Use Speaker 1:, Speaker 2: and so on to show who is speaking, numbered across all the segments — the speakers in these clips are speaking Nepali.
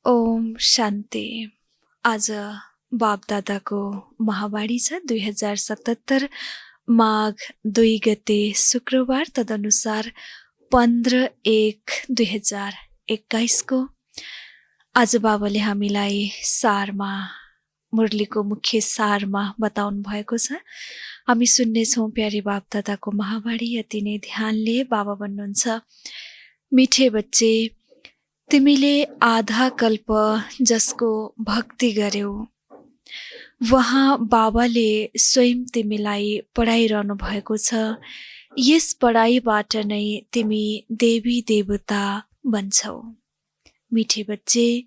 Speaker 1: ओम शान्ति। आज बापदादाको महावाणी छ 2077 माघ 2 गते शुक्रबार, तदनुसार 15/1/2021 को। आज बाबाले हामीलाई सारमा, मुरलीको मुख्य सारमा बताउनु भएको छ। हामी सुन्नेछौँ प्यारी बापदादाको महावाणी। अति नै ध्यानले बाबा भन्नुहुन्छ, मिठे बच्चे, तिमीले आधा कल्प जसको भक्ति गर्यौ, वहाँ बाबाले स्वयं तिमीलाई पढाइरहनु भएको छ। यस पढाइबाट नै तिमी देवी देवता बन्छौ। मिठे बच्चे,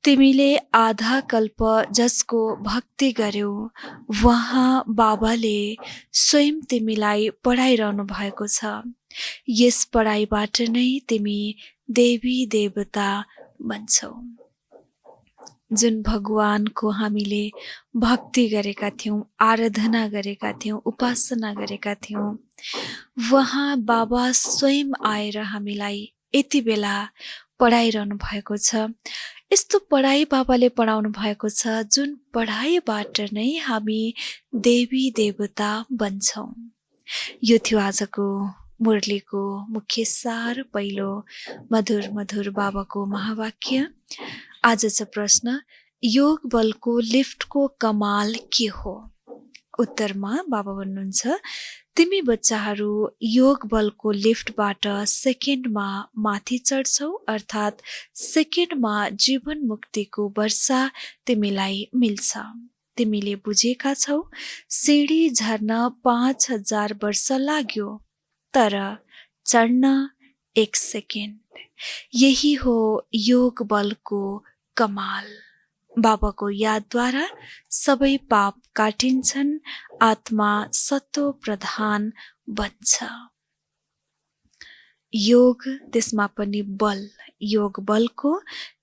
Speaker 1: तिमीले आधा कल्प जसको भक्ति गर्यौ, वहाँ बाबाले स्वयं तिमीलाई पढाइरहनु भएको छ। यस पढाइबाट नै तिमी देवी देवता बन्छौ। जुन भगवानको हामीले भक्ति गरेका थियौँ, आराधना गरेका थियौँ, उपासना गरेका थियौँ, वहाँ बाबा स्वयं आएर हामीलाई यति बेला पढाइरहनु भएको छ। यस्तो पढाइ बाबाले पढाउनु भएको छ, जुन पढाइबाट नै हामी देवी देवता बन्छौँ। यो थियो आजको मुरलीको मुख्य सार, पहिलो मधुर मधुर बाबाको महावाक्य। आज छ प्रश्न, योग बलको लिफ्टको कमाल के हो? उत्तरमा बाबा भन्नुहुन्छ, तिमी बच्चाहरू योग बलको लिफ्टबाट सेकेन्डमा माथि चढ्छौ, अर्थात् सेकेन्डमा जीवन मुक्तिको वर्षा तिमीलाई मिल्छ। तिमीले बुझेका छौ, सिँढी झर्न 5000 वर्ष लाग्यो, तर चढ्न 1 सेकेन्ड। यही हो योग बलको कमाल। बाबाको यादद्वारा सबै पाप काटिन्छन्, आत्मा सत्व प्रधान बन्छ। योग, त्यसमा पनि बल, योग बलको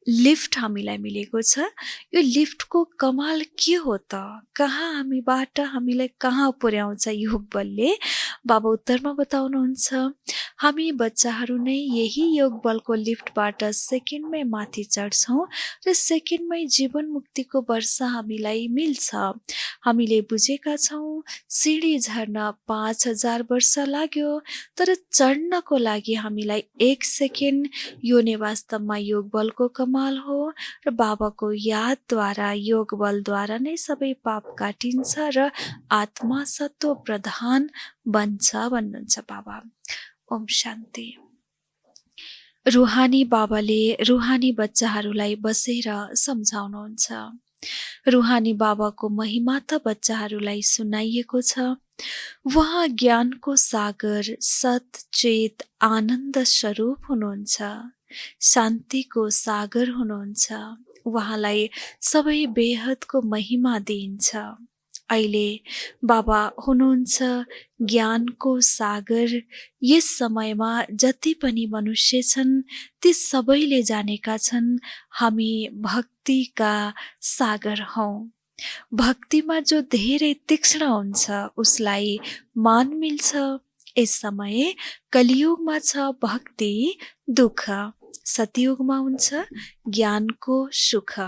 Speaker 1: लिफ्ट हामीलाई मिलेको छ। यो लिफ्टको कमाल के हो त? कहाँ हामीबाट हामीलाई कहाँ पुर्याउँछ योग बलले? बाबा उत्तरमा बताउनुहुन्छ, हामी बच्चाहरू नै यही योग बलको लिफ्टबाट सेकेन्डमै माथि चढ्छौँ र सेकेन्डमै जीवन मुक्तिको वर्षा हामीलाई मिल्छ। हामीले बुझेका छौँ, सिँढी झर्न 5000 वर्ष लाग्यो, तर चढ्नको लागि हामीलाई 1 सेकेन्ड। यो नै वास्तवमा योग बलको कमाल हो र बाबाको यादद्वारा, योग बलद्वारा नै सबै पाप काटिन्छ र आत्मा सत्व प्रधान बन्छ भन्नुहुन्छ बाबा। ओम शान्ति। रुहानी बाबाले रुहानी बच्चाहरूलाई बसेर सम्झाउनुहुन्छ। रुहानी बाबाको महिमा त बच्चाहरूलाई सुनाइएको छ। वहाँ ज्ञानको सागर, सत चेत आनन्द स्वरूप हुनुहुन्छ, शान्तिको सागर हुनुहुन्छ। उहाँलाई सबै बेहदको महिमा दिइन्छ। अहिले बाबा हुनुहुन्छ ज्ञानको सागर। यस समयमा जति पनि मनुष्य छन्, ती सबैले जानेका छन् हामी भक्तिका सागर हौँ। भक्तिमा जो धेरै तीक्ष्ण हुन्छ, उसलाई मान मिल्छ। यस समय कलियुगमा छ भक्ति दुःख, सतयुगमा हुन्छ ज्ञानको सुख।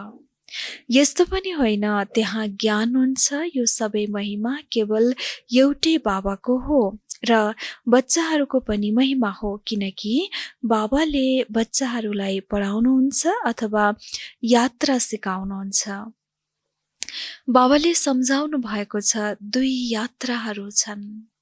Speaker 1: यस्तो पनि होइन त्यहाँ ज्ञान हुन्छ। यो सबै महिमा केवल एउटै बाबाको हो र बच्चाहरूको पनि महिमा हो, किनकि बाबाले बच्चाहरूलाई पढाउनुहुन्छ अथवा यात्रा सिकाउनुहुन्छ। बाबाले सम्झाउनु भएको छ, 2 यात्राहरू छन्।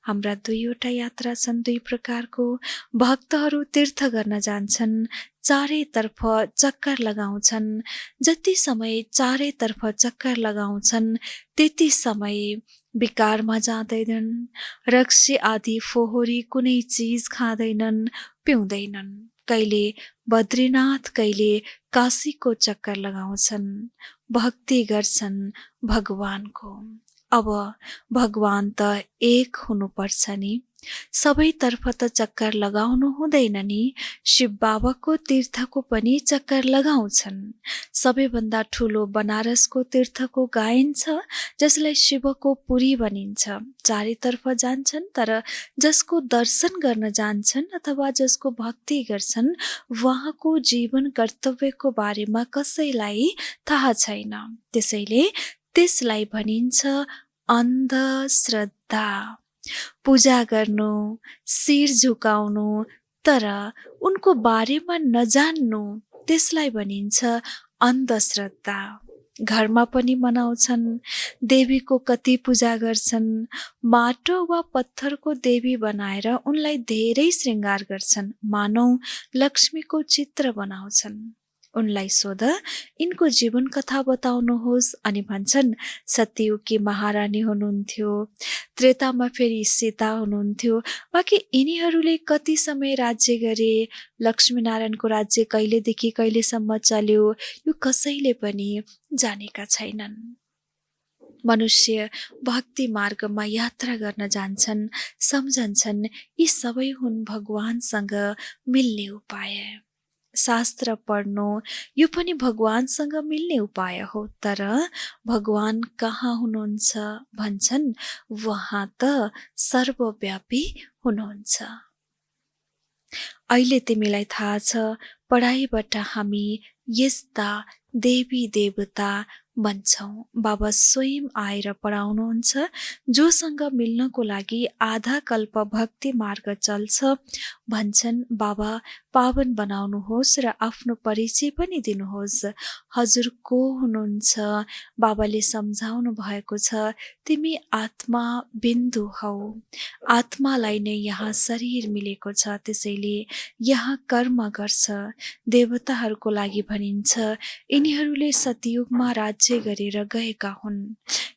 Speaker 1: हाम्रा 2वटा यात्रा छन्, 2 प्रकारको। भक्तहरू तीर्थ गर्न जान्छन्, चारैतर्फ चक्कर लगाउँछन्। जति समय चारैतर्फ चक्कर लगाउँछन्, त्यति समय विकारमा जाँदैनन्। रक्सी आदि फोहोरी कुनै चिज खाँदैनन्, पिउँदैनन्। कहिले बद्रीनाथ, कहिले काशीको चक्कर लगाउँछन्, भक्ति गर्छन् भगवानको। अब भगवान त एक हुनुपर्छ नि, सबैतर्फ त चक्कर लगाउनु हुँदैन नि, शिव बाबाको तीर्थको पनि चक्कर लगाउँछन्। सबैभन्दा ठुलो बनारसको तीर्थको गायन छ, जसलाई शिवको पुरी भनिन्छ। चारैतर्फ जान्छन्, तर जसको दर्शन गर्न जान्छन् अथवा जसको भक्ति गर्छन्, उहाँको जीवन कर्तव्यको बारेमा कसैलाई थाहा छैन। त्यसैले त्यसलाई भनिन्छ अन्धश्रद्धा। पूजा गर्नु, शिर झुकाउनु, तर उनको बारेमा नजान्नु, त्यसलाई भनिन्छ अन्धश्रद्धा। घरमा पनि मनाउँछन्, देवीको कति पूजा गर्छन्, माटो वा पत्थरको देवी बनाएर उनलाई धेरै श्रृङ्गार गर्छन्, मानौ लक्ष्मीको चित्र बनाउँछन्। उनलाई सोध, यिनको जीवन कथा बताउनुहोस्, अनि भन्छन् सत्ययुगकी महारानी हुनुहुन्थ्यो, त्रेतामा फेरि सीता हुनुहुन्थ्यो, बाँकी यिनीहरूले कति समय राज्य गरे, लक्ष्मीनारायणको राज्य कहिलेदेखि कहिलेसम्म चल्यो, यो कसैले पनि जानेका छैनन्। मनुष्य भक्ति मार्गमा यात्रा गर्न जान्छन्, सम्झन्छन् यी सबै हुन् भगवानसँग मिल्ने उपाय। शास्त्र पढ्नु यो पनि भगवानसँग मिल्ने उपाय हो, तर भगवान कहाँ हुनुहुन्छ भन्छन्, उहाँ त सर्वव्यापी हुनुहुन्छ। अहिले तिमीलाई थाहा छ, पढाइबाट हामी यस्ता देवी देवता बन्छौँ। बाबा स्वयं आएर पढाउनुहुन्छ, जोसँग मिल्नको लागि आधा कल्प भक्ति मार्ग चल्छ। भन्छन् बाबा पावन बनाउनुहोस् र आफ्नो परिचय पनि दिनुहोस्। हजुर को हुनुहुन्छ? बाबाले सम्झाउनु भएको छ, तिमी आत्मा बिन्दु हौ। आत्मालाई नै यहाँ शरीर मिलेको छ, त्यसैले यहाँ कर्म गर्छ। देवताहरूको लागि भनिन्छ, यिनीहरूले सतयुगमा राज्य गरेर गएका हुन्।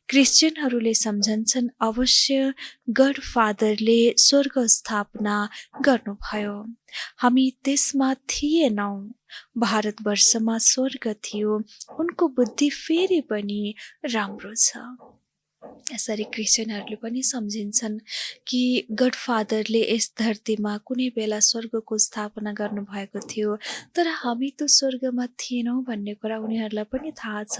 Speaker 1: क्रिश्चियनहरूले सम्झन्छन् अवश्य गड फादरले स्वर्ग स्थापना गर्नुभयो। हामी त्यसमा थिएनौँ। भारतवर्षमा स्वर्ग थियो, उनको बुद्धि फेरि पनि राम्रो छ। यसरी क्रिश्चियनहरूले पनि सम्झिन्छन् कि गड फादरले यस धरतीमा कुनै बेला स्वर्गको स्थापना गर्नुभएको थियो, तर हामी त स्वर्गमा थिएनौँ भन्ने कुरा उनीहरूलाई पनि थाहा छ।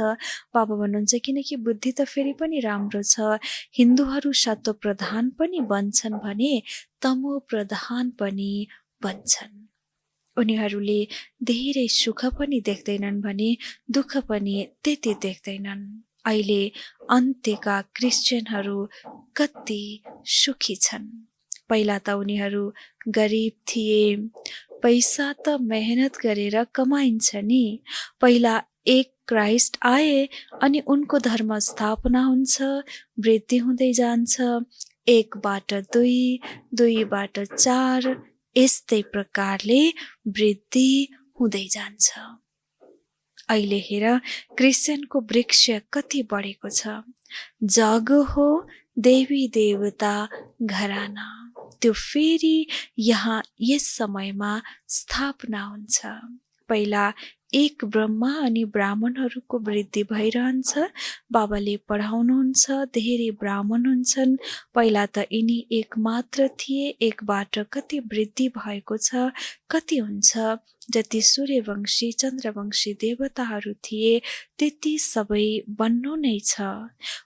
Speaker 1: बाबा भन्नुहुन्छ किनकि बुद्धि त फेरि पनि राम्रो छ। हिन्दूहरू सत्व प्रधान पनि बन्छन् भने तमो प्रधान पनि बन्छन्। उनीहरूले धेरै सुख पनि देख्दैनन् भने दुःख पनि त्यति देख्दैनन्। अहिले अन्त्यका क्रिश्चियनहरू कति सुखी छन्। पहिला त उनीहरू गरिब थिए। पैसा त मेहनत गरेर कमाइन्छ नि। पहिला एक क्राइस्ट आए अनि उनको धर्म स्थापना हुन्छ, वृद्धि हुँदै जान्छ। 1बाट 2, 2बाट 4, यस्तै प्रकारले वृद्धि हुँदै जान्छ। अहिले हेर क्रिश्चियनको वृक्ष कति बढेको छ। जग हो देवी देवता घराना, त्यो फेरि यहाँ यस समयमा स्थापना हुन्छ। पहिला एक ब्रह्मा अनि ब्राह्मणहरूको वृद्धि भइरहन्छ। बाबाले पढाउनुहुन्छ, धेरै ब्राह्मण हुन्छन्। पहिला त यिनी एक मात्र थिए, एकबाट कति वृद्धि भएको छ, कति हुन्छ। जति सूर्यवंशी चन्द्रवंशी देवताहरू थिए, त्यति सबै बन्नु नै छ।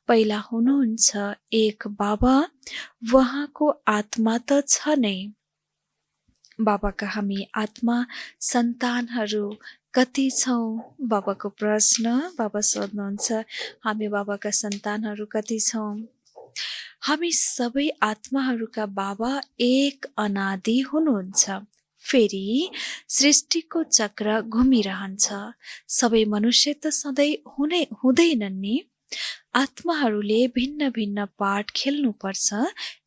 Speaker 1: पहिला हुनुहुन्छ एक बाबा, उहाँको आत्मा त छ नै। बाबाका हामी आत्मा सन्तानहरू कति छौँ? बाबाको प्रश्न बाबा सोध्नुहुन्छ, हामी बाबाका सन्तानहरू कति छौँ? हामी सबै आत्माहरूका बाबा एक अनादि हुनुहुन्छ। फेरि सृष्टिको चक्र घुमिरहन्छ। सबै मनुष्य त सधैँ हुँदैनन् नि। आत्माहरूले भिन्न भिन्न पाठ खेल्नुपर्छ।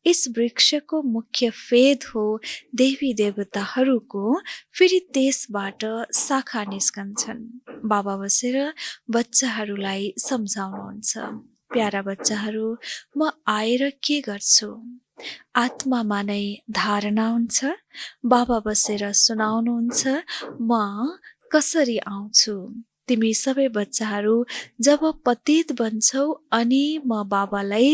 Speaker 1: यस वृक्षको मुख्य फेद हो देवी देवताहरूको, फेरि त्यसबाट शाखा निस्कन्छन्। बाबा बसेर बच्चाहरूलाई सम्झाउनुहुन्छ, प्यारा बच्चाहरू, म आएर के गर्छु? आत्मामा नै धारणा हुन्छ। बाबा बसेर सुनाउनुहुन्छ, म कसरी आउँछु? तिमी सबै बच्चाहरू जब पतित बन्छौ अनि म बाबालाई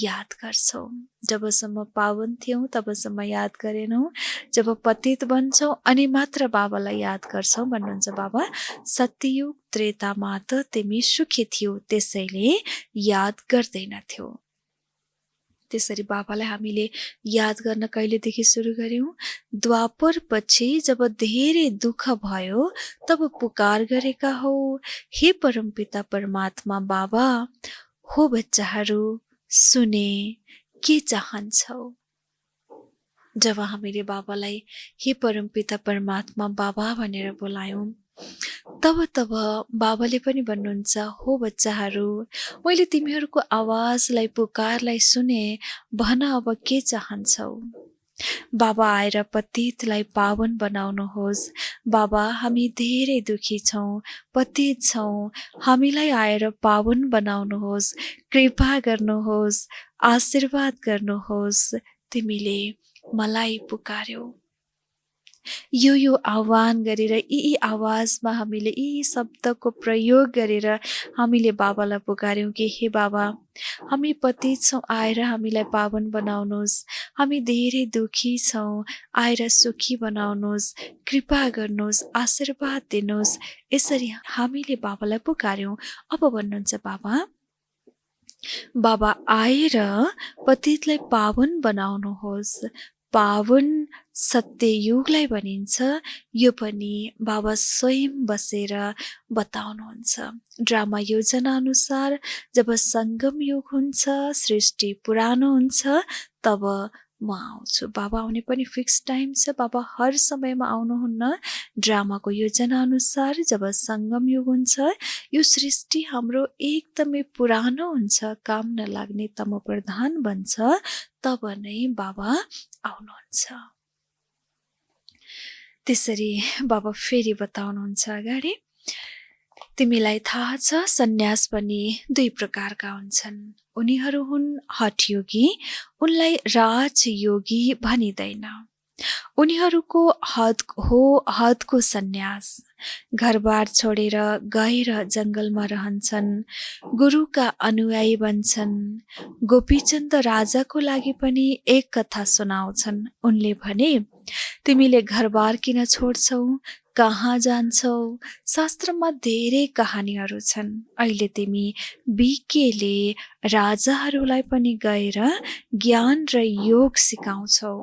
Speaker 1: याद गर्छौ। जबसम्म पावन थियौँ तबसम्म याद गरेनौँ, जब पतित बन्छौ अनि मात्र बाबालाई याद गर्छौ भन्नुहुन्छ बाबा। सत्ययुग त्रेतामा त तिमी सुखी थियौ, त्यसैले याद गर्दैनथ्यौ। त्यसरी बाबालाई हामीले याद गर्न कहिलेदेखि सुरु गर्यौं? द्वापर पछि जब धेरै दुःख भयो तब पुकार गरेका हौ, हे परमपिता परमात्मा बाबा, हो बच्चाहरू सुने, के चाहन्छौ? जब हामीले बाबालाई हे परमपिता परमात्मा बाबा भनेर बोलायौं, तब बाबाले पनि भन्नुहुन्छ, हो बच्चाहरू, मैले तिमीहरूको आवाजलाई पुकारलाई सुने, भन अब के चाहन्छौ? बाबा आएर पतितलाई पावन बनाउनुहोस्। बाबा, हामी धेरै दुखी छौँ, पतित छौँ, हामीलाई आएर पावन बनाउनुहोस्, कृपा गर्नुहोस्, आशीर्वाद गर्नुहोस्। तिमीले मलाई पुकार्यौ। यो आह्वान गरेर यी आवाजमा हामीले यी शब्दको प्रयोग गरेर हामीले बाबालाई पुकार्यौं कि हे बाबा, हामी पतित छौँ, आएर हामीलाई पावन बनाउनुहोस्। हामी धेरै दुखी छौँ, आएर सुखी बनाउनुहोस्, कृपा गर्नुहोस्, आशीर्वाद दिनुहोस्। यसरी हामीले बाबालाई पुकार्यौं। अब भन्नुहुन्छ बाबा, बाबा आएर पतितलाई पावन बनाउनुहोस्। पावन सत्ययुगलाई भनिन्छ, यो पनि बाबा स्वयं बसेर बताउनुहुन्छ। ड्रामा योजना अनुसार जब सङ्गम युग हुन्छ, सृष्टि पुरानो हुन्छ, तब म आउँछु। बाबा आउने पनि फिक्स टाइम छ, बाबा हर समयमा आउनुहुन्न। ड्रामाको योजना अनुसार जब सङ्गम युग हुन्छ, यो सृष्टि हाम्रो एकदमै पुरानो हुन्छ, काम नलाग्ने तम प्रधान बन्छ, तब नै बाबा आउनुहुन्छ। त्यसरी बाबा फेरि बताउनुहुन्छ अगाडि, तिमीलाई थाहा छ सन्यास पनि दुई प्रकारका हुन्छन्। उनीहरू हुन् हठयोगी, उनलाई राजयोगी भनिँदैन। उनीहरूको हदको सन्यास, घरबार छोडेर गएर जङ्गलमा रहन्छन्, गुरुका अनुयायी बन्छन्। गोपीचन्द राजाको लागि पनि एक कथा सुनाउँछन्। उनले भने, तिमीले घरबार किन छोड्छौ, कहाँ जान्छौ? शास्त्रमा धेरै कहानीहरू छन्। अहिले तिमी बिकेले राजाहरूलाई पनि गएर ज्ञान र योग सिकाउँछौ।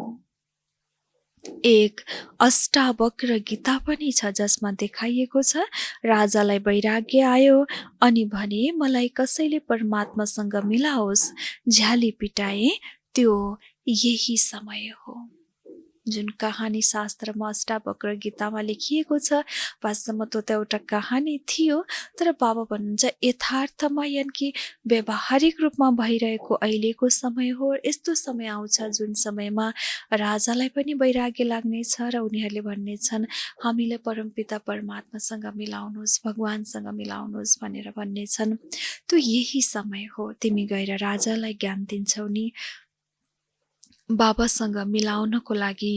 Speaker 1: एक अष्टावक्र गीता पनि छ, जसमा देखाइएको छ राजालाई वैराग्य आयो अनि भने, मलाई कसैले परमात्मासँग मिलाओस्। झ्याली पिटाए, त्यो यही समय हो। जुन कहानी शास्त्रमा अष्टावक्र गीतामा लेखिएको छ, वास्तवमा त्यो त एउटा कहानी थियो, तर बाबा भन्नुहुन्छ यथार्थमा यानि कि व्यावहारिक रूपमा भइरहेको अहिलेको समय हो। यस्तो समय आउँछ जुन समयमा राजालाई पनि वैराग्य लाग्नेछ र उनीहरूले भन्नेछन्, हामीलाई परमपिता परमात्मासँग मिलाउनुहोस्, भगवानसँग मिलाउनुहोस् भनेर भन्नेछन्। त्यो यही समय हो। तिमी गएर राजालाई ज्ञान दिन्छौ नि, बाबासँग मिलाउनको लागि।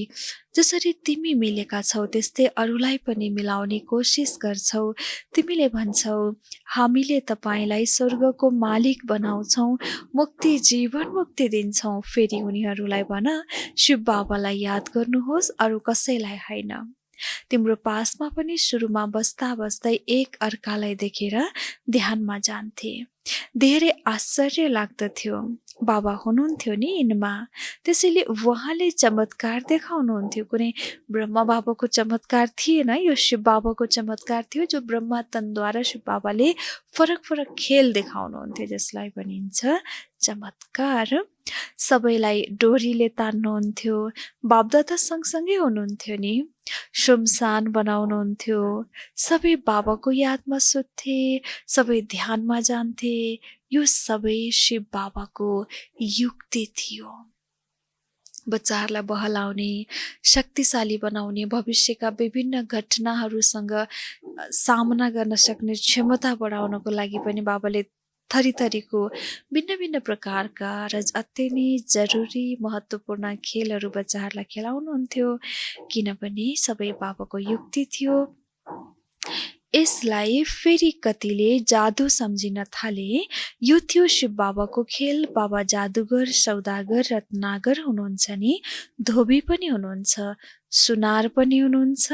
Speaker 1: जसरी तिमी मिलेका छौ त्यस्तै अरूलाई पनि मिलाउने कोसिस गर्छौ। तिमीले भन्छौ, हामीले तपाईलाई स्वर्गको मालिक बनाउँछौ, मुक्ति जीवन मुक्ति दिन्छौ। फेरि उनीहरूलाई भन, शिव बाबालाई याद गर्नुहोस्, अरू कसैलाई होइन। तिम्रो पासमा पनि सुरुमा बस्दा बस्दै एक अर्कालाई देखेर ध्यानमा जान्थे। धेरै आश्चर्य लाग्दथ्यो। बाबा हुनुहुन्थ्यो नि यिनमा, त्यसैले उहाँले चमत्कार देखाउनुहुन्थ्यो। कुनै ब्रह्मा बाबाको चमत्कार थिएन, यो शिव बाबाको चमत्कार थियो, जो ब्रह्मा तनद्वारा शिव बाबाले फरक फरक खेल देखाउनुहुन्थ्यो, जसलाई भनिन्छ चमत्कार। सबैलाई डोरीले तान्नुहुन्थ्यो। बाबदादा सँगसँगै हुनुहुन्थ्यो नि, सुमसान बनाउनुहुन्थ्यो। सबै बाबाको यादमा सुत्थे, सबै ध्यानमा जान्थे। यो सबै शिव बाबाको युक्ति थियो। बच्चाहरूलाई बहलाउने, शक्तिशाली बनाउने, भविष्यका विभिन्न घटनाहरूसँग सामना गर्न सक्ने क्षमता बढाउनको लागि पनि बाबाले थरीथरीको भिन्न भिन्न प्रकारका र अति नै जरुरी महत्त्वपूर्ण खेलहरू बच्चाहरूलाई खेलाउनुहुन्थ्यो, किनभने सबै बाबाको युक्ति थियो। यसलाई फेरि कतिले जादु सम्झिन थाले। यो थियो शिव बाबाको खेल। बाबा जादुगर, सौदागर, रत्नागर हुनुहुन्छ नि, धोबी पनि हुनुहुन्छ, सुनार पनि हुनुहुन्छ,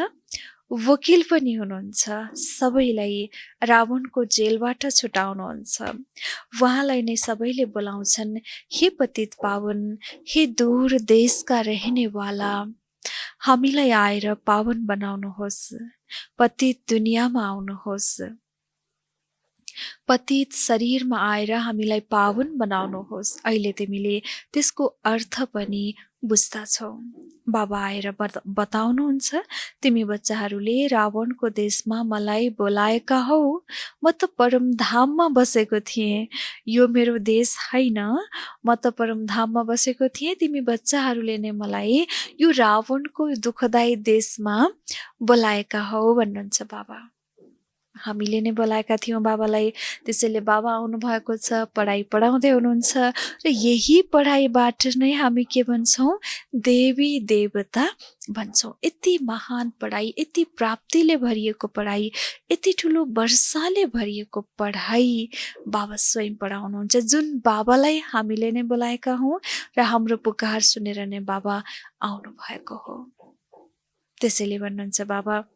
Speaker 1: वकिल पनि हुनुहुन्छ। सबैलाई रावणको जेलबाट छुटाउनुहुन्छ। उहाँलाई नै सबैले बोलाउँछन्, हे पतित पावन, हे दूर देशका रहनेवाला, हामीलाई आएर पावन बनाउनुहोस्, पतित दुनियाँमा आउनुहोस्, पतित शरीरमा आएर हामीलाई पावन बनाउनुहोस्। अहिले तिमीले त्यसको अर्थ पनि बुझ्दछौ। बाबा आएर बताउनुहुन्छ, तिमी बच्चाहरूले रावणको देशमा मलाई बोलाएका हौ, म त परमधाममा बसेको थिएँ। यो मेरो देश होइन, म त परमधाममा बसेको थिएँ। तिमी बच्चाहरूले नै मलाई यो रावणको दुःखदायी देशमा बोलाएका हौ भन्नुहुन्छ बाबा। हामीले नै बोलाएका थियौँ बाबालाई। त्यसैले बाबा आउनुभएको छ, पढाइ पढाउँदै हुनुहुन्छ र यही पढाइबाट नै हामी के भन्छौँ, देवी देवता भन्छौँ। यति महान पढाइ, यति प्राप्तिले भरिएको पढाइ, यति ठुलो वर्षाले भरिएको पढाइ बाबा स्वयं पढाउनुहुन्छ। जुन बाबालाई हामीले नै बोलाएका हौँ र हाम्रो पुकार सुनेर नै बाबा आउनुभएको हो। त्यसैले भन्नुहुन्छ बाबा,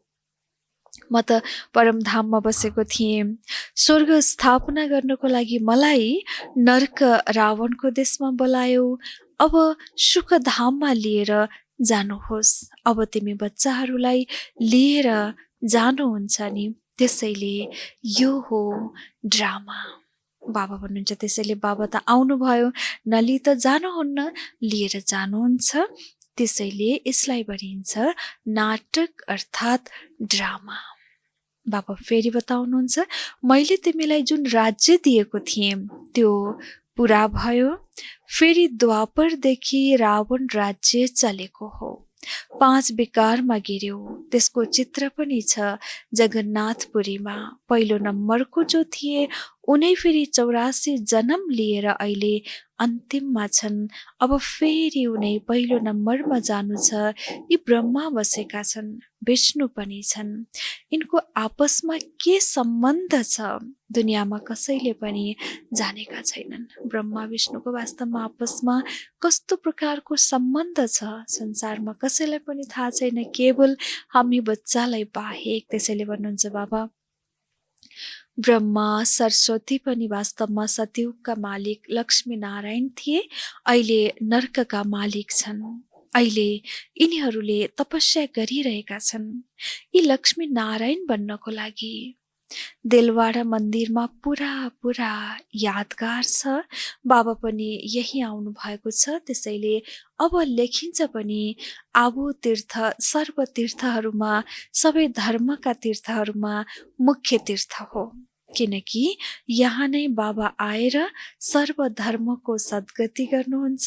Speaker 1: म त परमधाममा बसेको थिएँ। स्वर्ग स्थापना गर्नको लागि मलाई नर्क रावणको देशमा बोलायो। अब सुखधाममा लिएर जानुहोस्। अब तिमी बच्चाहरूलाई लिएर जानुहुन्छ नि, त्यसैले यो हो ड्रामा। बाबा भन्नुहुन्छ, त्यसैले बाबा त आउनुभयो, नलिई त जानुहुन्न, लिएर जानुहुन्छ। त्यसैले यसलाई भनिन्छ नाटक अर्थात् ड्रामा। बाबा फेरि बताउनुहुन्छ, मैले तिमीलाई जुन राज्य दिएको थिएँ त्यो पुरा भयो। फेरि द्वापरदेखि रावण राज्य चलेको हो। 5 विकारमा गिर्यो। त्यसको चित्र पनि छ जगन्नाथपुरीमा। पहिलो नम्बरको जो थिए उनै फेरि 84 जन्म लिएर अहिले अन्तिममा छन्। अब फेरि उनै पहिलो नम्बरमा जानु छ। यी ब्रह्मा बसेका छन्, विष्णु पनि छन्। यिनको आपसमा के सम्बन्ध छ दुनियाँमा कसैले पनि जानेका छैनन्। ब्रह्मा विष्णुको वास्तवमा आपसमा कस्तो प्रकारको सम्बन्ध छ संसारमा कसैलाई पनि थाहा छैन, केवल हामी बच्चालाई बाहेक। त्यसैले भन्नुहुन्छ बाबा, ब्रह्मा सरस्वती पनि वास्तवमा सतयुगका मालिक लक्ष्मी नारायण थिए, अहिले नर्कका मालिक छन्। अहिले यिनीहरूले तपस्या गरिरहेका छन् यी लक्ष्मी नारायण बन्नको लागि। देलवाडा मन्दिरमा पुरा यादगार छ। बाबा पनि यही आउनु भएको छ। त्यसैले अब लेखिन्छ पनि आबु तीर्थ सर्व तीर्थहरूमा, सबै धर्मका तीर्थहरूमा मुख्य तीर्थ हो। किनकि यहाँ नै बाबा आएर सर्वधर्मको सद्गति गर्नुहुन्छ।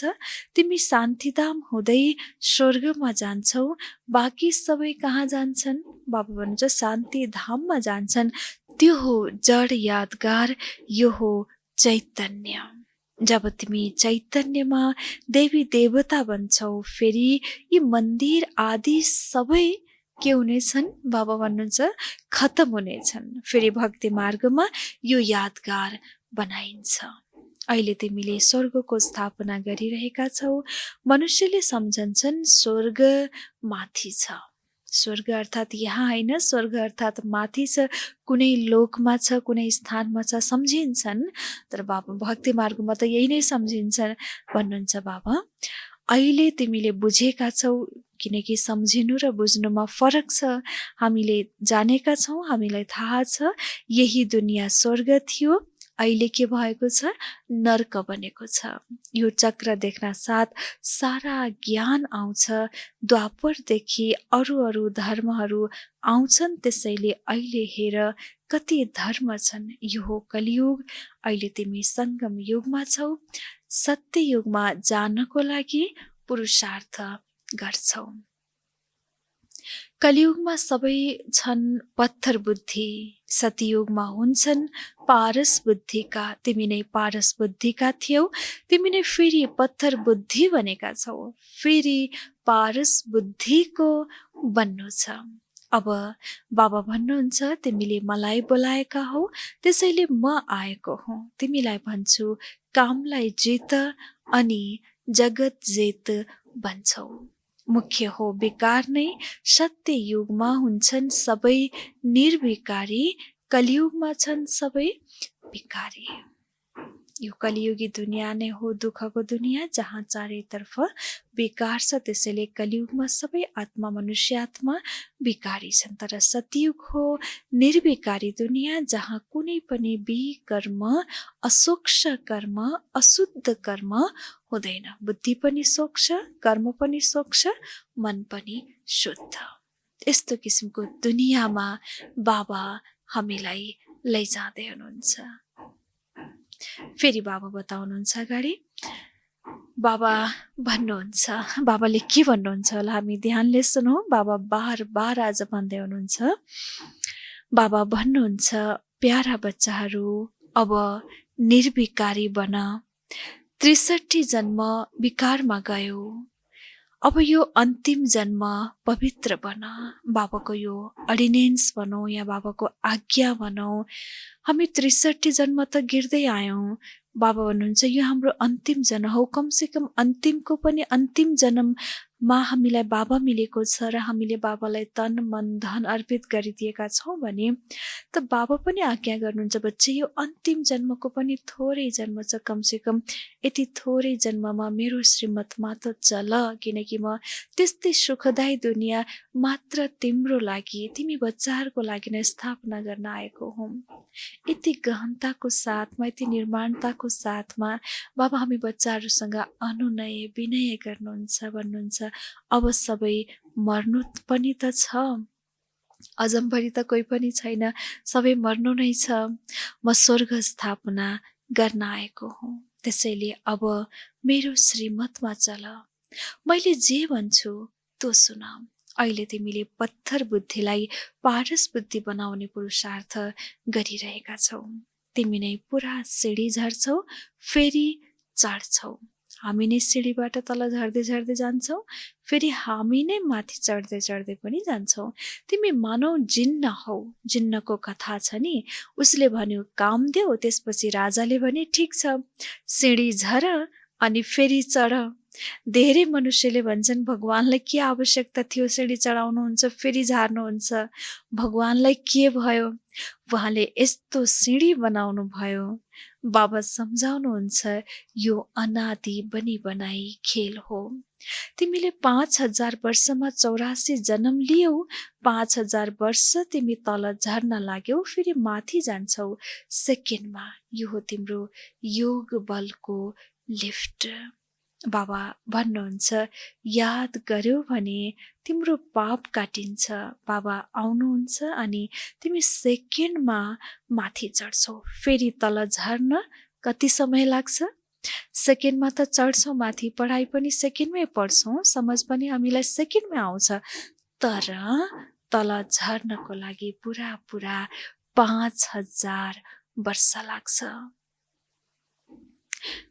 Speaker 1: तिमी शान्तिधाम हुँदै स्वर्गमा जान्छौ, बाँकी सबै कहाँ जान्छन्? बाबा भन्नुहुन्छ शान्तिधाममा जान्छन्। त्यो हो जड यादगार, यो हो चैतन्य। जब तिमी चैतन्यमा देवी देवता बन्छौ, फेरि यी मन्दिर आदि सबै के हुनेछन्? बाबा भन्नुहुन्छ खत्म हुनेछन्। फेरि भक्ति मार्गमा यो यादगार बनाइन्छ। अहिले तिमीले स्वर्गको स्थापना गरिरहेका छौ। मनुष्यले सम्झन्छन् स्वर्ग माथि छ। स्वर्ग अर्थात् यहाँ होइन, स्वर्ग अर्थात् माथि छ, कुनै लोकमा छ, कुनै स्थानमा छ सम्झिन्छन्। तर बाबा भक्ति मार्गमा त यही नै सम्झिन्छन्। भन्नुहुन्छ बाबा, अहिले तिमीले बुझेका छौ, किनकि सम्झिनु र बुझ्नुमा फरक छ। हामीले जानेका छौँ, हामीलाई थाहा छ यही दुनियाँ स्वर्ग थियो, अहिले के भएको छ? नर्क बनेको छ। यो चक्र देख्न साथ सारा ज्ञान आउँछ। द्वापरदेखि अरू धर्महरू आउँछन्। त्यसैले अहिले हेर कति धर्म छन्। यो हो कलियुग। अहिले तिमी सङ्गम युगमा छौ। सत्य युगमा जानको लागि पुरुषार्थ गर्छौ। कलियुगमा सबै छन् पत्थर बुद्धि, सतयुगमा हुन्छन् पारस बुद्धिका। तिमी नै पारस बुद्धिका थियौ, तिमी नै फेरि पत्थर बुद्धि बनेका छौ। फेरि पारस बुद्धिको बन्नु छ। अब बाबा भन्नुहुन्छ, तिमीले मलाई बोलाएका हौ, त्यसैले म आएको हुँ। तिमीलाई भन्छु, कामलाई जित अनि जगत जित भन्छौ। मुख्य हो विकार नै, सत्य युगमा हुन्छन् सबै निर्विकारी, कलियुगमा छन् सबै विकारी। यो कलियुगी दुनियाँ नै हो दुःखको दुनियाँ, जहाँ चारैतर्फ विकार छ। त्यसैले कलियुगमा सबै आत्मा, मनुष्य आत्मा विकारी छन्। तर सतयुग हो निर्विकारी दुनियाँ, जहाँ कुनै पनि विकर्म, असोक्ष कर्म, अशुद्ध कर्म हुँदैन। बुद्धि पनि सोक्ष, कर्म पनि सोक्ष, मन पनि शुद्ध। यस्तो किसिमको दुनियाँमा बाबा हामीलाई लैजाँदै हुनुहुन्छ। फेरि बाबा बताउनुहुन्छ अगाडि, बाबा भन्नुहुन्छ, बाबाले के भन्नुहुन्छ होला हामी ध्यानले सुनौँ। बाबा बार बार आज भन्दै हुनुहुन्छ। बाबा भन्नुहुन्छ, प्यारा बच्चाहरू, अब निर्विकारी बन। 63 जन्म विकारमा गयो, अब यो अन्तिम जन्म पवित्र बन। बाबाको यो अर्डिनेन्स भनौँ या बाबाको आज्ञा भनौँ। हामी 63 जन्म त गिर्दै आयौँ। बाबा भन्नुहुन्छ, यो हाम्रो अन्तिम जन्म हो। कमसेकम अन्तिमको पनि अन्तिम जन्ममा हामीलाई बाबा मिलेको छ र हामीले बाबालाई तन मन धन अर्पित गरिदिएका छौँ भने त बाबा पनि आज्ञा गर्नुहुन्छ, बच्चे यो अन्तिम जन्मको पनि थोरै जन्म छ, कमसेकम यति थोरै जन्ममा मेरो श्रीमतमा त चल, किनकि म त्यस्तै सुखदायी दुनियाँ मात्र तिम्रो लागि, तिमी बच्चाहरूको लागि नै स्थापना गर्न आएको हुँ। यति गहनताको साथमा, यति निर्माणताको साथमा बाबा हामी बच्चाहरूसँग अनुनय विनय गर्नुहुन्छ, भन्नुहुन्छ, अब सबै मर्नु पनि त छ, अजमभरि त कोही पनि छैन, सबै मर्नु नै छ। म स्वर्ग स्थापना गर्न आएको हुँ। त्यसैले अब मेरो श्रीमतमा चल, मैले जे भन्छु त्यो सुन। अहिले तिमीले पत्थर बुद्धिलाई पारस बुद्धि बनाउने पुरुषार्थ गरिरहेका छौ। तिमी नै पुरा सिडी झर्छौ, फेरि चढ्छौ। हामी नै सिडीबाट तल झर्दै झर्दै जान्छौ, फेरि हामी नै माथि चढ्दै चढ्दै पनि जान्छौ। तिमी मानव जिन्न हौ। जिन्नको कथा छ नि, उसले भन्यो काम देऊ, त्यसपछि राजाले भने ठिक छ, सिडी झर अनि फेरि चढ। धेरै मनुष्यले भन्छन्, भगवानलाई के आवश्यकता थियो सिडी चढाउनुहुन्छ फेरि झार्नुहुन्छ, भगवानलाई के भयो, उहाँले यस्तो सिडी बनाउनु भयो। बाबा सम्झाउनुहुन्छ, यो अनादि बनी बनाई खेल हो। तिमीले 5000 वर्षमा 84 जन्म लियौ, 5000 वर्ष तिमी तल झर्न लाग्यौ, फेरि माथि जान्छौ सेकेन्डमा। यो हो तिम्रो योग बलको लिफ्ट। बाबा भन्नुहुन्छ, याद गर्यौ भने तिम्रो पाप काटिन्छ। बाबा आउनुहुन्छ अनि तिमी सेकेन्डमा माथि चढ्छौ। फेरि तल झर्न कति समय लाग्छ? सेकेन्डमा त चढ्छौँ माथि, पढाइ पनि सेकेन्डमै पढ्छौँ, समझ पनि हामीलाई सेकेन्डमै आउँछ। तर तल झर्नको लागि पुरा 5000 वर्ष लाग्छ।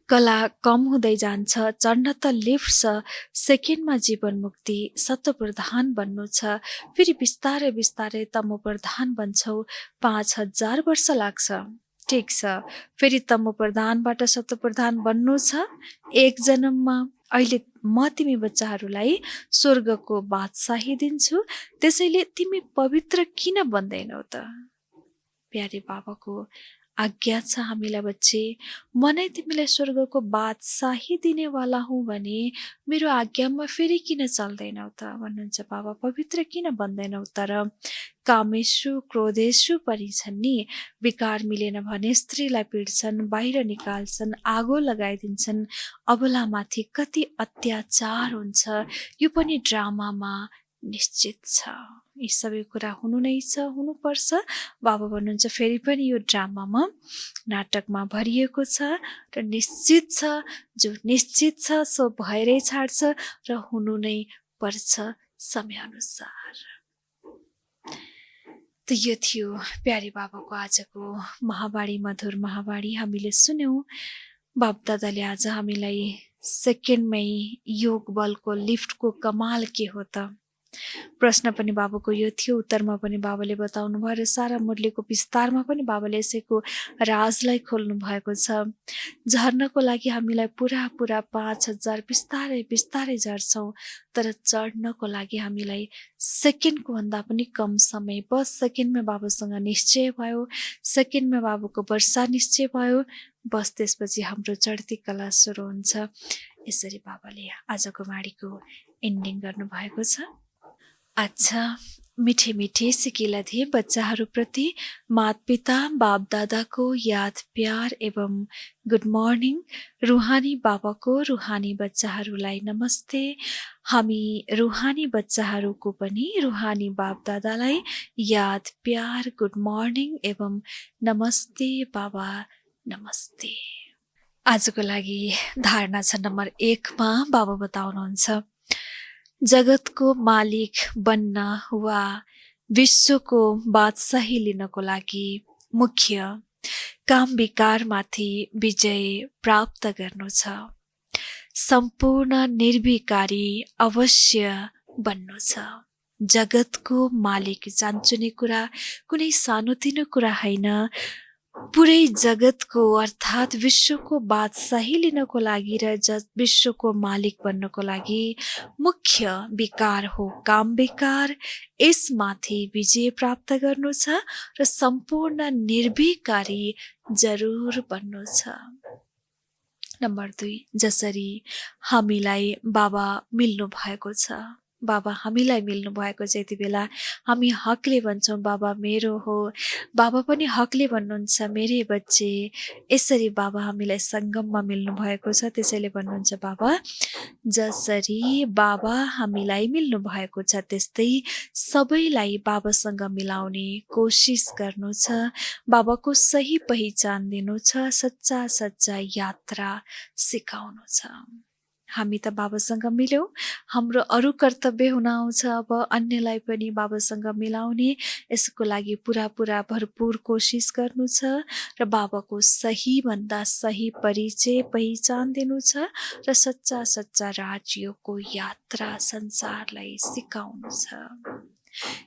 Speaker 1: कला कम हुँदै जान्छ, चढ्न त लिफ्ट छ, सेकेन्डमा जीवन मुक्ति सतप्रधान बन्नु छ, फेरि बिस्तारै बिस्तारै तमो प्रधान बन्छौ, 5000 वर्ष लाग्छ। ठिक छ, फेरि तमो प्रधानबाट सतप्रधान बन्नु छ एक जन्ममा। अहिले म तिमी बच्चाहरूलाई स्वर्गको बादशाही दिन्छु, त्यसैले तिमी पवित्र किन बन्दैनौ त? प्यारे बाबाको आज्ञा छ हामीलाई, बच्चे म नै तिमीलाई स्वर्गको बादशाही दिनेवाला हुँ भने मेरो आज्ञामा फेरि किन चल्दैनौ त भन्नुहुन्छ बाबा। पवित्र किन बन्दैनौ? तर कामेशु क्रोधेशु परिछन् नि, विकार मिलेन भने स्त्रीलाई पिट्छन्, बाहिर निकाल्छन्, आगो लगाइदिन्छन्, अबलामाथि कति अत्याचार हुन्छ, यो पनि ड्रामामा निश्चित छ। यी सबै कुरा हुनु नै छ, हुनुपर्छ। बाबा भन्नुहुन्छ फेरि पनि यो ड्रामामा, नाटकमा भरिएको छ र निश्चित छ, जो निश्चित छ सो भएरै छाड्छ र हुनु नै पर्छ समयअनुसार। त यो थियो प्यारे बाबाको आजको महावाणी, मधुर महावाणी हामीले सुन्यौँ। बापदादाले आज हामीलाई सेकेन्डमै योग बलको लिफ्टको कमाल के हो त प्रश्न पनि बाबुको यो थियो, उत्तरमा पनि बाबाले बताउनु भयो र सारा मुरलीको विस्तारमा पनि बाबाले यसैको राजलाई खोल्नु भएको छ। झर्नको लागि हामीलाई पुरा 5,000 बिस्तारै बिस्तारै झर्छौँ, तर चढ्नको लागि हामीलाई सेकेन्डको भन्दा पनि कम समय, बस सेकेन्डमा बाबुसँग निश्चय भयो, सेकेन्डमा बाबुको वर्षा निश्चय भयो, बस त्यसपछि हाम्रो चढ्ती कला सुरु हुन्छ। यसरी बाबाले आजको बाणीको एन्डिङ गर्नुभएको छ। अच्छा, मिठे मिठे सिकिला थिए बच्चाहरूप्रति माता पिता बाप दादाको याद प्यार एवं गुड मर्निङ। रुहानी बाबाको रुहानी बच्चाहरूलाई नमस्ते। हामी रुहानी बच्चाहरूको पनि रुहानी बाप दादालाई याद प्यार गुड मर्निङ एवं नमस्ते बाबा नमस्ते। आजको लागि धारणा छ नम्बर 1 मा बाबा बताउनुहुन्छ, जगतको मालिक बन्न वा विश्वको बादशाही लिनको लागि मुख्य काम विकारमाथि विजय प्राप्त गर्नु छ। सम्पूर्ण निर्विकारी अवश्य बन्नु छ। जगतको मालिक जान्छुने कुरा कुनै सानोतिनो कुरा होइन। पुरै जगतको अर्थात् विश्वको बादशाही लिनको लागि र विश्वको मालिक बन्नको लागि मुख्य विकार हो काम विकार। यसमाथि विजय प्राप्त गर्नु छ र सम्पूर्ण निर्विकारी जरुर बन्नु छ। नम्बर 2, जसरी हामीलाई बाबा मिल्नु भएको छ, बाबा हामीलाई मिल्नु भएको छ, यति बेला हामी हकले भन्छौँ बाबा मेरो हो, बाबा पनि हकले भन्नुहुन्छ मेरै बच्चे। यसरी बाबा हामीलाई सङ्गममा मिल्नु भएको छ, त्यसैले भन्नुहुन्छ बाबा जसरी बाबा हामीलाई मिल्नु भएको छ त्यस्तै सबैलाई बाबासँग मिलाउने कोसिस गर्नु छ। बाबाको सही पहिचान दिनु छ, सच्चा सच्चा यात्रा सिकाउनु छ। हामी त बाबासँग मिल्यौँ, हाम्रो अरू कर्तव्य हुन आउँछ अब अन्यलाई पनि बाबासँग मिलाउने। यसको लागि पुरा भरपुर कोसिस गर्नु छ र बाबाको सही भन्दा सही परिचय पहिचान दिनु छ र सच्चा सच्चा राजयोगको यात्रा संसारलाई सिकाउनु छ।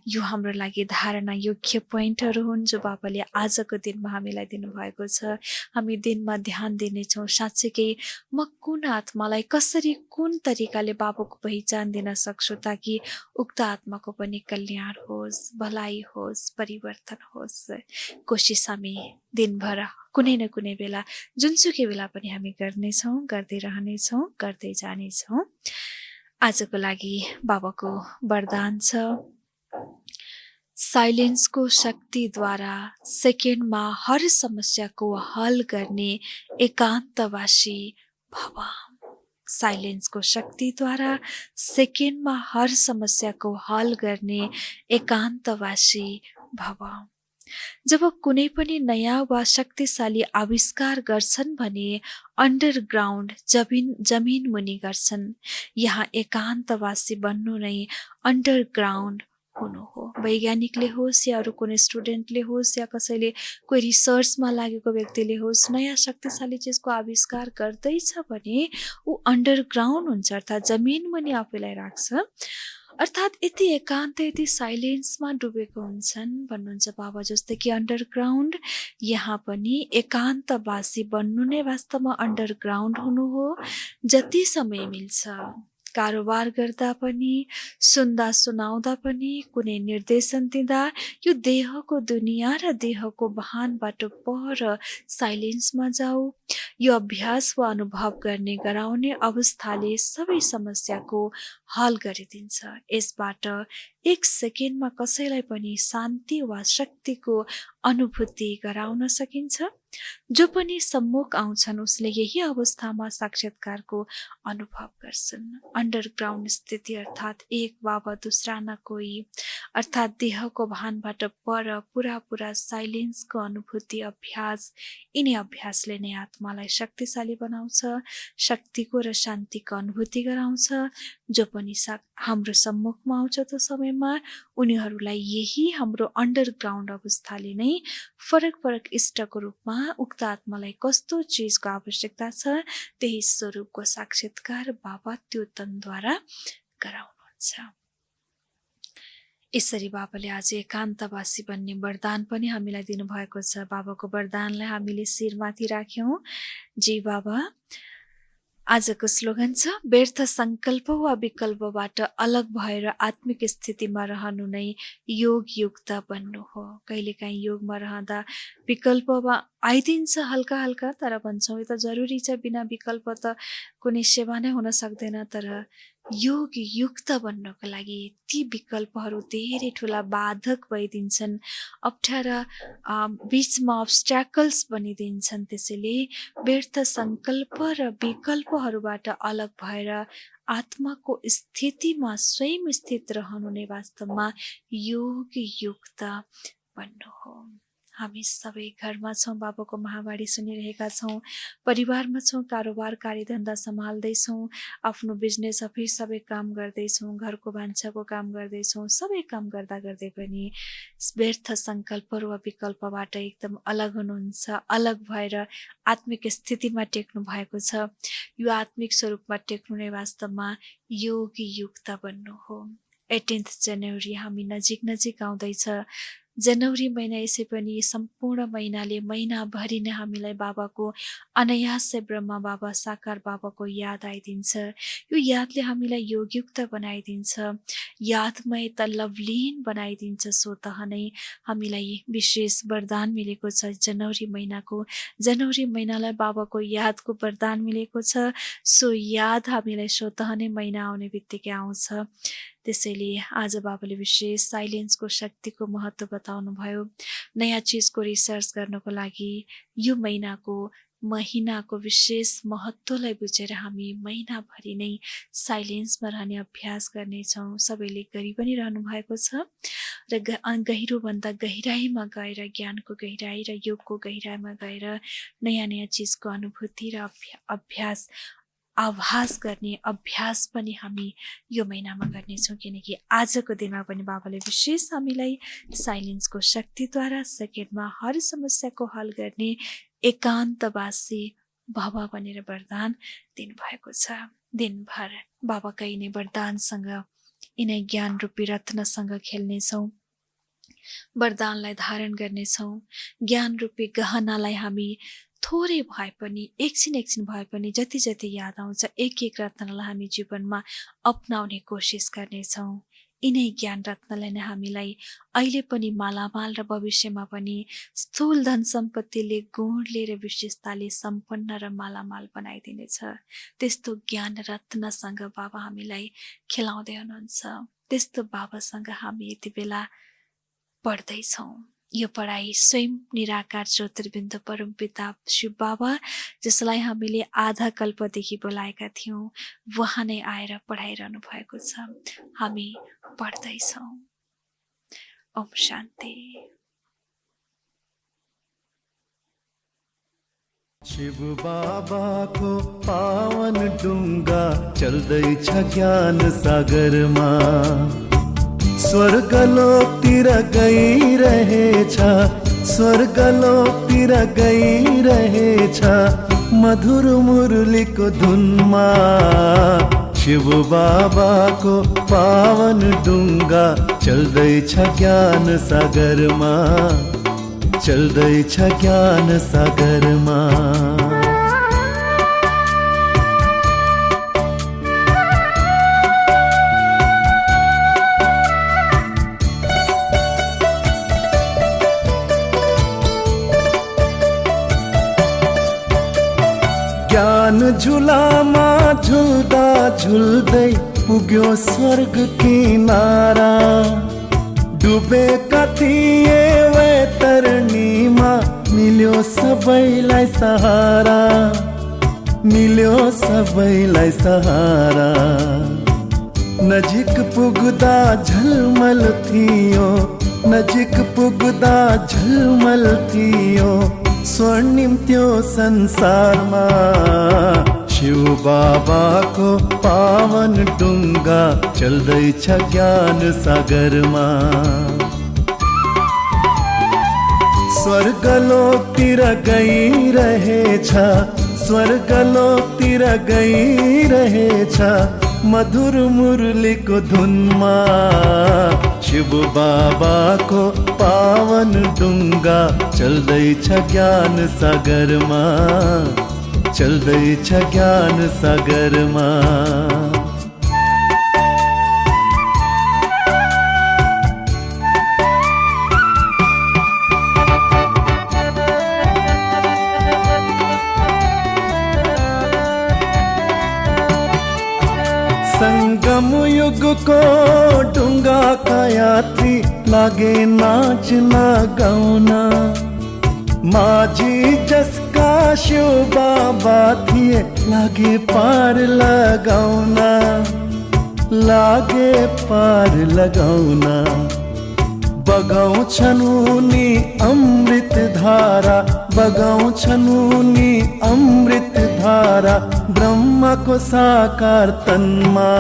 Speaker 1: यो हाम्रो लागि धारणा योग्य पोइन्टहरू हुन् जो बाबाले आजको दिनमा हामीलाई दिनुभएको छ। हामी दिनमा ध्यान दिनेछौँ साँच्चैकै म कुन आत्मालाई कसरी कुन तरिकाले बाबाको पहिचान दिन सक्छु ताकि उक्त आत्माको पनि कल्याण होस्, भलाइ होस्, परिवर्तन होस्। कोसिस हामी दिनभर कुनै न कुनै बेला जुनसुकै बेला पनि हामी गर्नेछौँ, गर्दै रहनेछौँ, गर्दै जानेछौँ। आजको लागि बाबाको वरदान छ, साइलेन्सको शक्तिद्वारा सेकेन्डमा हर समस्याको हल गर्ने एकान्तवासी भव। साइलेन्सको शक्तिद्वारा सेकेन्डमा हर समस्याको हल गर्ने एकान्तवासी भव। जब कुनै पनि नयाँ वा शक्तिशाली आविष्कार गर्छन् भने अन्डरग्राउन्ड जमिन मुनि गर्छन्। यहाँ एकान्तवासी बन्नु नै अन्डरग्राउन्ड हुनु हो। वैज्ञानिकले होस् या अरू कुनै स्टुडेन्टले होस् या कसैले कोही रिसर्चमा लागेको व्यक्तिले होस्, नयाँ शक्तिशाली चिजको आविष्कार गर्दैछ भने ऊ अन्डरग्राउन्ड हुन्छ, अर्थात् जमिन मुनि आफैलाई राख्छ। अर्थात् यति एकान्त यति साइलेन्समा डुबेको हुन्छन् भन्नुहुन्छ बाबा। जस्तै कि अन्डरग्राउन्ड, यहाँ पनि एकान्तवासी बन्नु नै वास्तवमा अन्डरग्राउन्ड हुनु हो। जति समय मिल्छ कारोबार गर्दा पनि, सुन्दा सुनाउँदा पनि, कुनै निर्देशन दिँदा यो देहको दुनियाँ र देहको भानबाट पर साइलेन्समा जाऊ। यो अभ्यास वा अनुभव गर्ने गराउने अवस्थाले सबै समस्याको हल गरिदिन्छ। यसबाट एक सेकेन्डमा कसैलाई पनि शान्ति वा शक्तिको अनुभूति गराउन सकिन्छ। जो पनि सम्मुख आउँछन् उसले यही अवस्थामा साक्षात्कारको अनुभव गर्छन्। अन्डरग्राउन्ड स्थिति अर्थात् एक बाबा दूसरा न कोही, अर्थात् देहको भानबाट पर पुरा साइलेन्सको अनुभूति अभ्यास। यिनै अभ्यासले नै आत्मालाई शक्तिशाली बनाउँछ, शक्तिको र शान्तिको अनुभूति गराउँछ। जो पनि हाम्रो सम्मुखमा आउँछ त्यो समयमा उनीहरूलाई यही हाम्रो अन्डरग्राउन्ड अवस्थाले नै फरक इष्टको रूपमा उक्त आत्मालाई कस्तो चिजको आवश्यकता छ त्यही स्वरूपको साक्षात्कार बाबा त्यो तनद्वारा गराउनुहुन्छ। यसरी बाबाले आज एकान्तवासी बन्ने वरदान पनि हामीलाई दिनुभएको छ। बाबाको वरदानलाई हामीले शिरमाथि राख्यौँ। जी बाबा, आजको स्लोगन छ, व्यर्थ सङ्कल्प वा विकल्पबाट अलग भएर आत्मिक स्थितिमा रहनु नै योगयुक्त बन्नु हो। कहिलेकाहीँ योगमा रहँदा विकल्पमा आइदिन्छ हल्का हल्का, तर भन्छौँ यो त जरुरी छ, बिना विकल्प त कुनै सेवा नै हुन सक्दैन। तर योगयुक्त बन्नको लागि ती विकल्पहरू धेरै ठुला बाधक भइदिन्छन्, अप्ठ्यारा बिचमा अब्स्ट्याकल्स बनिदिन्छन्। त्यसैले व्यर्थ सङ्कल्प र विकल्पहरूबाट अलग भएर आत्माको स्थितिमा स्वयं स्थित रहनु नै वास्तवमा योगयुक्त बन्नु हो। हामी सबै घरमा छौँ, बाबाको महावाणी सुनिरहेका छौँ, परिवारमा छौँ, कारोबार कार्यधन्दा सम्हाल्दैछौँ, आफ्नो बिजनेस अफिस सबै काम गर्दैछौँ, घरको भान्साको काम गर्दैछौँ। सबै काम गर्दा गर्दै पनि व्यर्थ सङ्कल्प वा विकल्पबाट एकदम अलग हुनुहुन्छ, अलग भएर आत्मिक स्थितिमा टेक्नु भएको छ। यो आत्मिक स्वरूपमा टेक्नु नै वास्तवमा योगयुक्त बन्नु हो। 18 जनवरी हामी नजिक नजिक आउँदैछ। जनवरी महिना यसै पनि सम्पूर्ण महिनाले महिनाभरि नै हामीलाई बाबाको अनायासै ब्रह्मा बाबा साकार बाबाको याद आइदिन्छ। यो यादले हामीलाई योगयुक्त बनाइदिन्छ, यादमय त लवलीन बनाइदिन्छ। स्वतः नै हामीलाई विशेष वरदान मिलेको छ। जनवरी महिनालाई बाबाको यादको वरदान मिलेको छ। सो याद हामीलाई स्वतः नै महिना आउने बित्तिकै आउँछ। त्यसैले आज बाबाले विशेष साइलेन्सको शक्तिको महत्त्व बताउनु भयो। नयाँ चिजको रिसर्च गर्नको लागि यो महिनाको विशेष महत्त्वलाई बुझेर हामी महिनाभरि नै साइलेन्समा रहने अभ्यास गर्नेछौँ। सबैले गरी पनि रहनु भएको छ र गहिरोभन्दा गहिराईमा गएर, ज्ञानको गहिराई र योगको गहिराईमा गएर नयाँ नयाँ चिजको अनुभूति र अभ्यास आभास गर्ने अभ्यास पनि हामी यो महिनामा गर्नेछौँ। किनकि आजको दिनमा पनि बाबाले विशेष हामीलाई साइलेन्सको शक्तिद्वारा सेकेन्डमा हर समस्याको हल गर्ने एकान्तवासी भव भनेर वरदान दिनुभएको छ। दिनभर बाबाका यिनै वरदानसँग, यिनै ज्ञान रूपी रत्नसँग खेल्नेछौँ, वरदानलाई धारण गर्नेछौँ। ज्ञान रूपी गहनालाई हामी थोरै भए पनि, एकछिन भए पनि जति जति याद आउँछ एक एक रत्नलाई हामी जीवनमा अपनाउने कोसिस गर्नेछौँ। यिनै ज्ञान रत्नले नै हामीलाई अहिले पनि मालामाल र भविष्यमा पनि स्थूल धन सम्पत्तिले, गुणले र विशेषताले सम्पन्न र मालामाल बनाइदिनेछ। त्यस्तो ज्ञान रत्नसँग बाबा हामीलाई खेलाउँदै हुनुहुन्छ। त्यस्तो बाबासँग हामी यति बेला पढ्दैछौँ। यो पढाइ स्वयं निराकार ज्योतिर्बिन्दु परमपिता शिव बाबा, जसलाई हामीले आधा कल्पदेखि बोलाएका थियौँ, उहाँ नै आएर पढाइरहनु भएको छ। हामी पढ्दैछौँ। ओम शान्ति।
Speaker 2: शिव बाबाको पावन डुङ्गा चल्दैछ ज्ञान सागरमा, स्वर्गलोकतिर गइरहेछ, स्वर्गलोकतिर गइरहेछ, मधुर मुरलीको धुनमा। शिव बाबाको पावन डुङ्गा चल्दैछ ज्ञान सागरमा, चल्दैछ ज्ञान सागरमा। ज्ञान झुलामा झुल्दा झुल्दै पुग्यो स्वर्ग किनारा, डुबेका थिए वैतरणीमा, मिल्यो सबैलाई सहारा, मिल्यो सबैलाई सहारा। नजिक पुग्दा झलमल थियो, नजिक पुग्दा झलमल थियो, स्वर्णिम त्यो संसारमा। शिव बाबाको पावन डुङ्गा चल्दैछ ज्ञान सागरमा, स्वर्गलोकतिर गइरहेछ, स्वर्गलोकतिर गइरहेछ, मधुर मुरलीको धुनमा। शिव बाबाको पावन डुङ्गा चल्दैछ ज्ञान सागरमा, चल्दैछ ज्ञान सागरमा। संगम युग को डुंगा का यात्री लागे नाचना गाउना, माझी जसका शिव बाबा थिए लागे पार लगाउना, लागे पार लगाउना। बगाउँछन् उनी अमृत धारा, बगाउँछन् उनी अमृत धारा ब्रह्मको साकार तन्मा।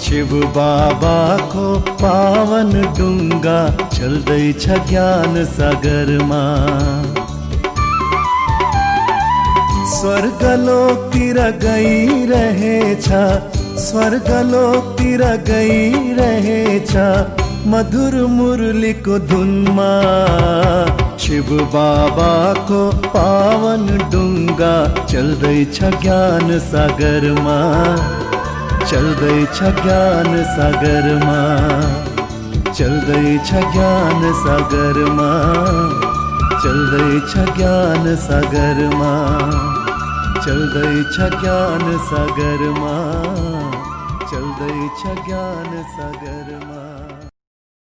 Speaker 2: शिव बाबाको पावन डुङ्गा चल्दैछ ज्ञान सागरमा। स्वर्गलोकतिर गइरहेछ, स्वर्गलोकतिर गइरहेछ मधुर मुरलीको धुनमा। शिव बाबाको पावन डुङ्गा चल्दैछ ज्ञान सागरमा, चल्दैछ ज्ञान सागरमा, चल्दैछ ज्ञान सागरमा, चल्दैछ ज्ञान सागरमा, चल्दैछ ज्ञान सागरमा, चल्दैछ ज्ञान सागरमा।